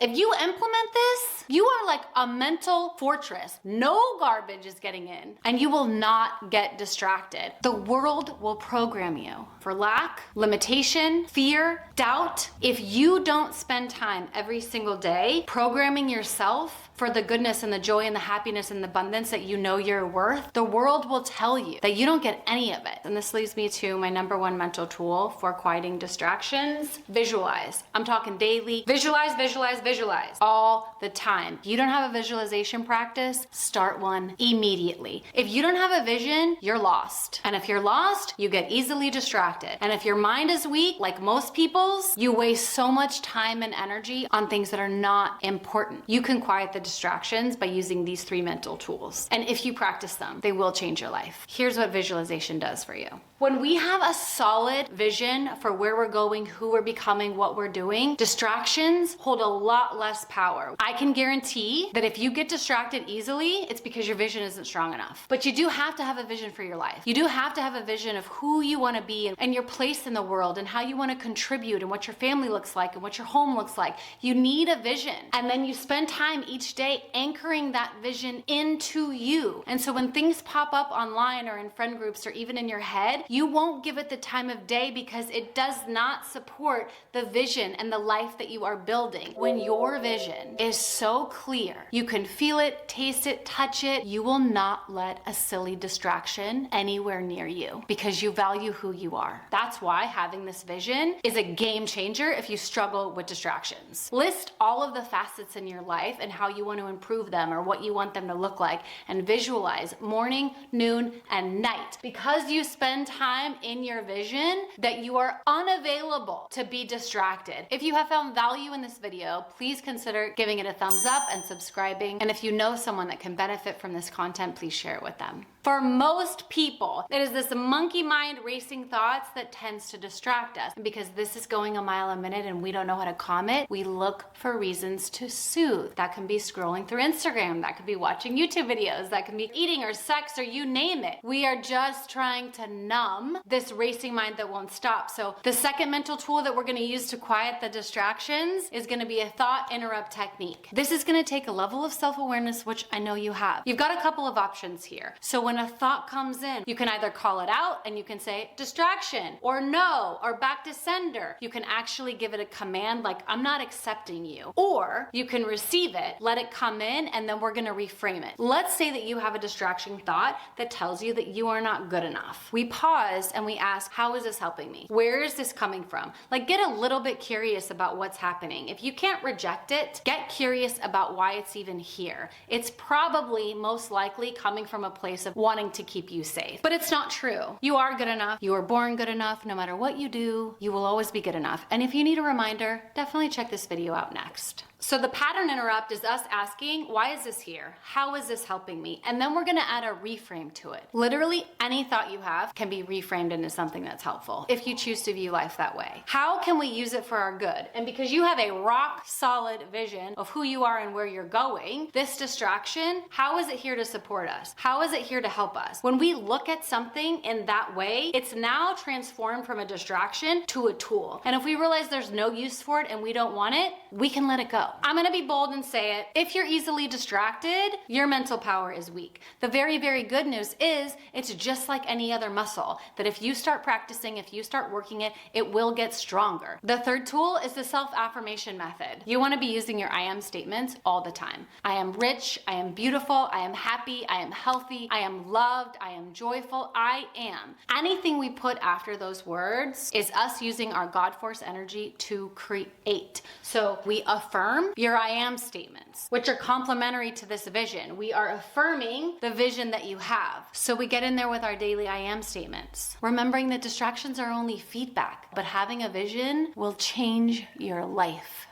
If you implement this, you are like a mental fortress. No garbage is getting in, and you will not get distracted. The world will program you for lack, limitation, fear, doubt. If you don't spend time every single day programming yourself for the goodness and the joy and the happiness and the abundance that you know you're worth, the world will tell you that you don't get any of it. And this leads me to my number one mental tool for quieting distractions: visualize. I'm talking daily. Visualize, visualize, visualize all the time. If you don't have a visualization practice, start one immediately. If you don't have a vision, you're lost. And if you're lost, you get easily distracted. And if your mind is weak, like most people's, you waste so much time and energy on things that are not important. You can quiet the distractions by using these 3 mental tools. And if you practice them, they will change your life. Here's what visualization does for you. When we have a solid vision for where we're going, who we're becoming, what we're doing, distractions hold a lot less power. I can guarantee that if you get distracted easily, it's because your vision isn't strong enough. But you do have to have a vision for your life. You do have to have a vision of who you want to be and your place in the world and how you want to contribute and what your family looks like and what your home looks like. You need a vision. And then you spend time each day anchoring that vision into you. And so when things pop up online or in friend groups or even in your head, you won't give it the time of day because it does not support the vision and the life that you are building. When your vision is so clear, you can feel it, taste it, touch it, you will not let a silly distraction anywhere near you because you value who you are. That's why having this vision is a game changer if you struggle with distractions. List all of the facets in your life and how you want to improve them or what you want them to look like, and visualize morning, noon, and night. Because you spend time in your vision, that you are unavailable to be distracted. If you have found value in this video, please consider giving it a thumbs up and subscribing. And if you know someone that can benefit from this content, please share it with them. For most people, it is this monkey mind racing thoughts that tends to distract us. And because this is going a mile a minute and we don't know how to calm it, we look for reasons to soothe. That can be scrolling through Instagram, that could be watching YouTube videos, that can be eating or sex or you name it. We are just trying to numb this racing mind that won't stop. So the second mental tool that we're going to use to quiet the distractions is going to be a thought interrupt technique. This is going to take a level of self-awareness, which I know you have. You've got a couple of options here. So when a thought comes in, you can either call it out and you can say distraction or no or back to sender. You can actually give it a command like I'm not accepting you, or you can receive it, let it come in, and then we're going to reframe it. Let's say that you have a distraction thought that tells you that you are not good enough. We pause and we ask, how is this helping me? Where is this coming from? Like, get a little bit curious about what's happening. If you can't reject it, get curious about why it's even here. It's probably most likely coming from a place of wanting to keep you safe. But it's not true. You are good enough. You were born good enough. No matter what you do, you will always be good enough. And if you need a reminder, definitely check this video out next. So the pattern interrupt is us asking, why is this here? How is this helping me? And then we're going to add a reframe to it. Literally any thought you have can be reframed into something that's helpful if you choose to view life that way. How can we use it for our good? And because you have a rock solid vision of who you are and where you're going, this distraction, how is it here to support us? How is it here to help us? When we look at something in that way, it's now transformed from a distraction to a tool. And if we realize there's no use for it and we don't want it, we can let it go. I'm going to be bold and say it. If you're easily distracted, your mental power is weak. The very, very good news is it's just like any other muscle, that if you start practicing, if you start working it, it will get stronger. The third tool is the self-affirmation method. You want to be using your I am statements all the time. I am rich. I am beautiful. I am happy. I am healthy. I am loved. I am joyful. I am. Anything we put after those words is us using our God force energy to create. So we affirm your I am statements, which are complementary to this vision. We are affirming the vision that you have. So we get in there with our daily I am statements, remembering that distractions are only feedback, but having a vision will change your life.